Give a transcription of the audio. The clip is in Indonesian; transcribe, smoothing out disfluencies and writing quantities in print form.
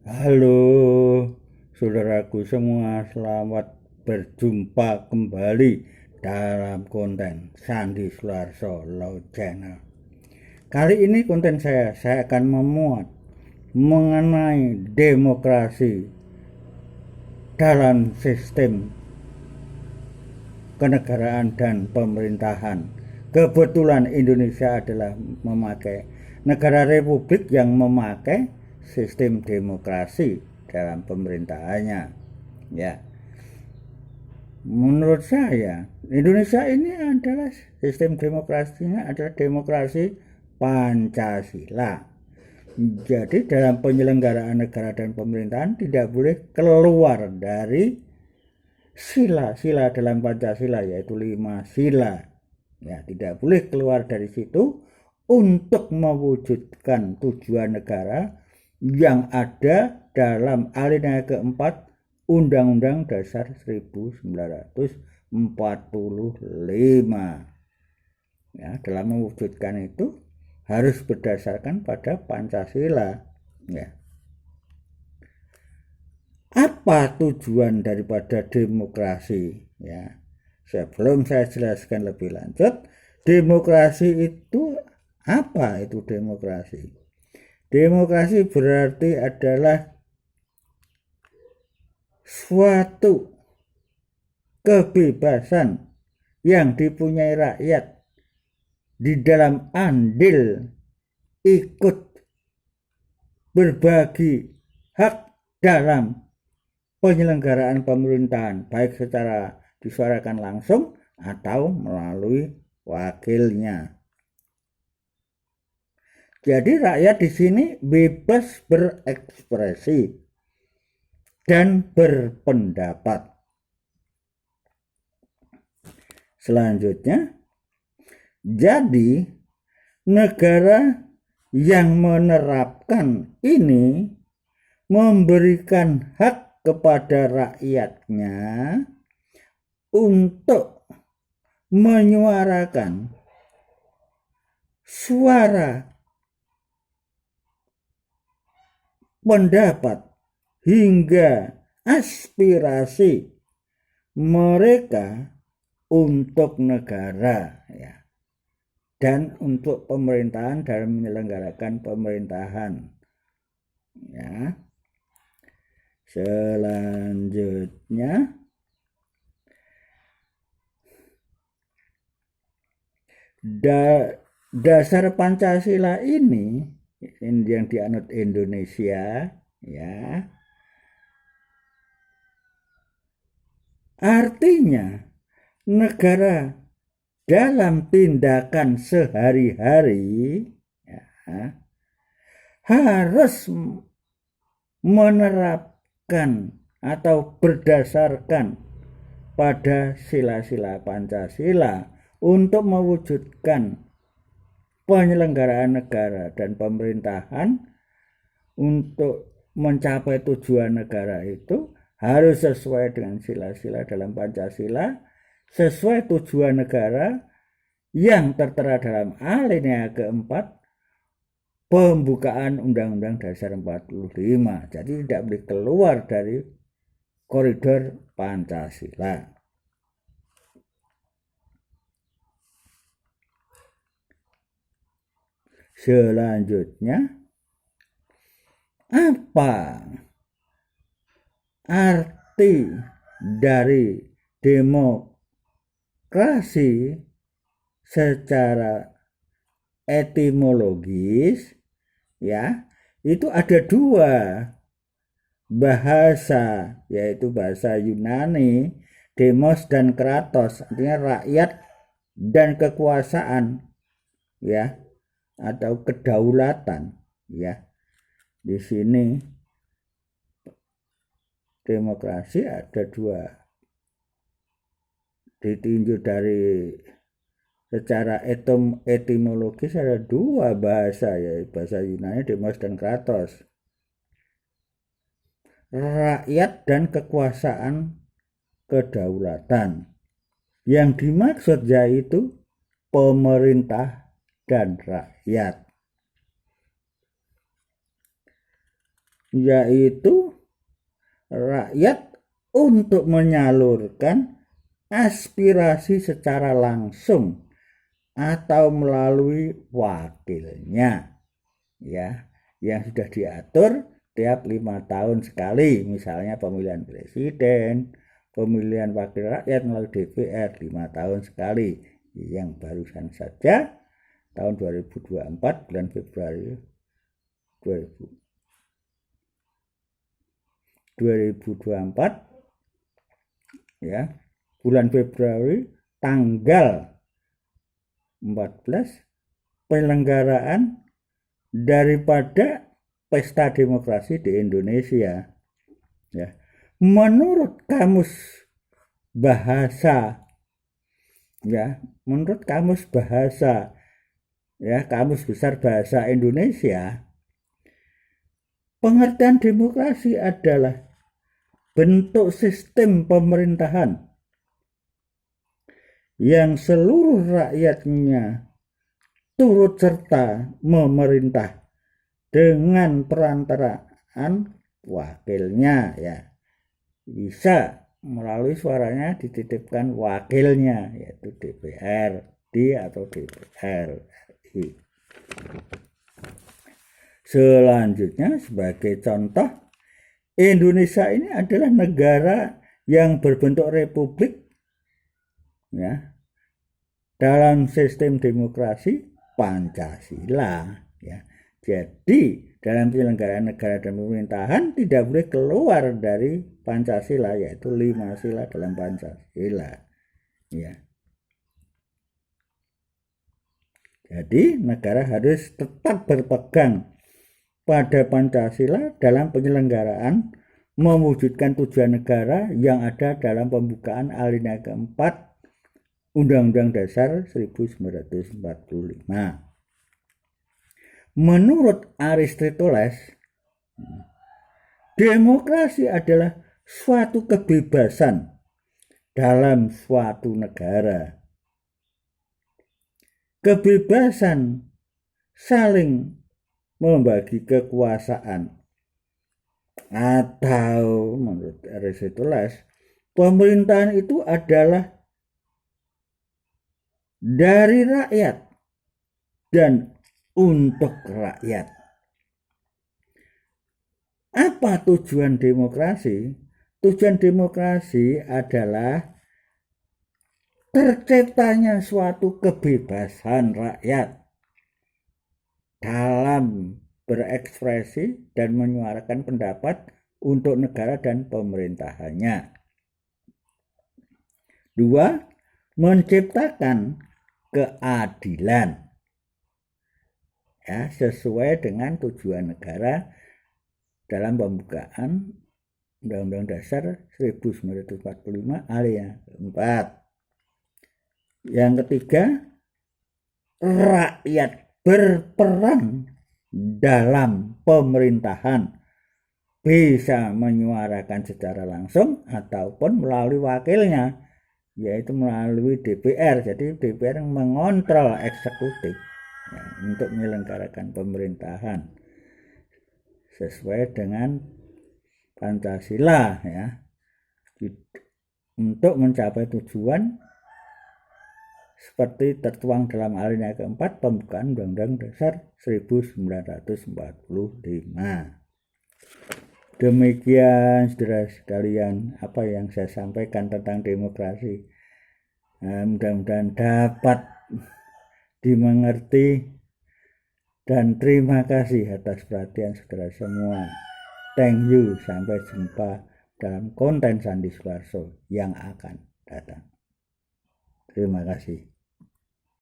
Halo, saudaraku semua, selamat berjumpa kembali dalam konten Sandi Sularso Law Channel. Kali ini konten saya akan memuat mengenai demokrasi dalam sistem kenegaraan dan pemerintahan. Kebetulan Indonesia adalah memakai negara republik yang memakai sistem demokrasi dalam pemerintahannya. Ya, menurut saya Indonesia ini adalah sistem demokrasinya adalah demokrasi Pancasila. Jadi dalam penyelenggaraan negara dan pemerintahan tidak boleh keluar dari sila-sila dalam Pancasila, yaitu 5 sila. Ya, tidak boleh keluar dari situ untuk mewujudkan tujuan negara yang ada dalam alinea keempat Undang-Undang Dasar 1945. Ya, dalam mewujudkan itu harus berdasarkan pada Pancasila. Ya. Apa tujuan daripada demokrasi? Ya, sebelum saya jelaskan lebih lanjut, demokrasi itu apa? Itu demokrasi. Demokrasi berarti adalah suatu kebebasan yang dipunyai rakyat di dalam andil ikut berbagi hak dalam penyelenggaraan pemerintahan, baik secara disuarakan langsung atau melalui wakilnya. Jadi rakyat di sini bebas berekspresi dan berpendapat. Selanjutnya, jadi negara yang menerapkan ini memberikan hak kepada rakyatnya untuk menyuarakan suara pendapat hingga aspirasi mereka untuk negara, ya, dan untuk pemerintahan dalam menyelenggarakan pemerintahan. Ya. Selanjutnya, dasar Pancasila ini yang dianut Indonesia, ya, artinya negara dalam tindakan sehari-hari, ya, harus menerapkan atau berdasarkan pada sila-sila Pancasila untuk mewujudkan penyelenggaraan negara dan pemerintahan. Untuk mencapai tujuan negara itu harus sesuai dengan sila-sila dalam Pancasila, sesuai tujuan negara yang tertera dalam alinea keempat pembukaan Undang-Undang Dasar 45. Jadi tidak boleh keluar dari koridor Pancasila. Selanjutnya, apa arti dari demokrasi secara etimologis? Ya, itu ada dua bahasa, yaitu bahasa Yunani, demos dan kratos, artinya rakyat dan kekuasaan, ya, atau kedaulatan, ya. Di sini demokrasi ada dua, ditinjau dari secara etimologis ada dua bahasa, yaitu bahasa Yunani demos dan kratos, rakyat dan kekuasaan kedaulatan. Yang dimaksud yaitu pemerintah dan rakyat. yaitu rakyat untuk menyalurkan aspirasi secara langsung atau melalui wakilnya, ya, yang sudah diatur tiap 5 tahun sekali, misalnya pemilihan presiden, pemilihan wakil rakyat melalui DPR 5 tahun sekali. Yang barusan saja tahun 2024 bulan Februari 2024, ya, bulan Februari tanggal 14 penyelenggaraan daripada pesta demokrasi di Indonesia, ya. Menurut kamus bahasa, ya, menurut kamus bahasa, ya, Kamus Besar Bahasa Indonesia, pengertian demokrasi adalah bentuk sistem pemerintahan yang seluruh rakyatnya turut serta memerintah dengan perantaraan wakilnya, ya. Bisa melalui suaranya dititipkan wakilnya, yaitu DPRD atau DPR RI. Selanjutnya, sebagai contoh, Indonesia ini adalah negara yang berbentuk republik, ya, dalam sistem demokrasi Pancasila, ya. Jadi dalam penyelenggaraan negara dan pemerintahan tidak boleh keluar dari Pancasila, yaitu 5 sila dalam Pancasila, ya. Jadi negara harus tetap berpegang pada Pancasila dalam penyelenggaraan mewujudkan tujuan negara yang ada dalam pembukaan alinea keempat Undang-Undang Dasar 1945. Menurut Aristoteles, demokrasi adalah suatu kebebasan dalam suatu negara. Kebebasan saling membagi kekuasaan, atau menurut Aristoteles, pemerintahan itu adalah dari rakyat dan untuk rakyat. Apa tujuan demokrasi? Tujuan demokrasi adalah terciptanya suatu kebebasan rakyat dalam berekspresi dan menyuarakan pendapat untuk negara dan pemerintahannya. 2. Menciptakan keadilan, ya, sesuai dengan tujuan negara dalam pembukaan Undang-Undang Dasar 1945 alinea 4. Yang ketiga, rakyat berperan dalam pemerintahan, bisa menyuarakan secara langsung ataupun melalui wakilnya, yaitu melalui DPR. Jadi DPR yang mengontrol eksekutif, ya, untuk menyelenggarakan pemerintahan sesuai dengan Pancasila, ya, untuk mencapai tujuan seperti tertuang dalam alinea keempat pembukaan Undang-Undang Dasar 1945. Demikian saudara sekalian apa yang saya sampaikan tentang demokrasi. Mudah-mudahan dapat dimengerti, dan terima kasih atas perhatian saudara semua. Thank you, sampai jumpa dalam konten Sandi Suarso yang akan datang. Terima kasih.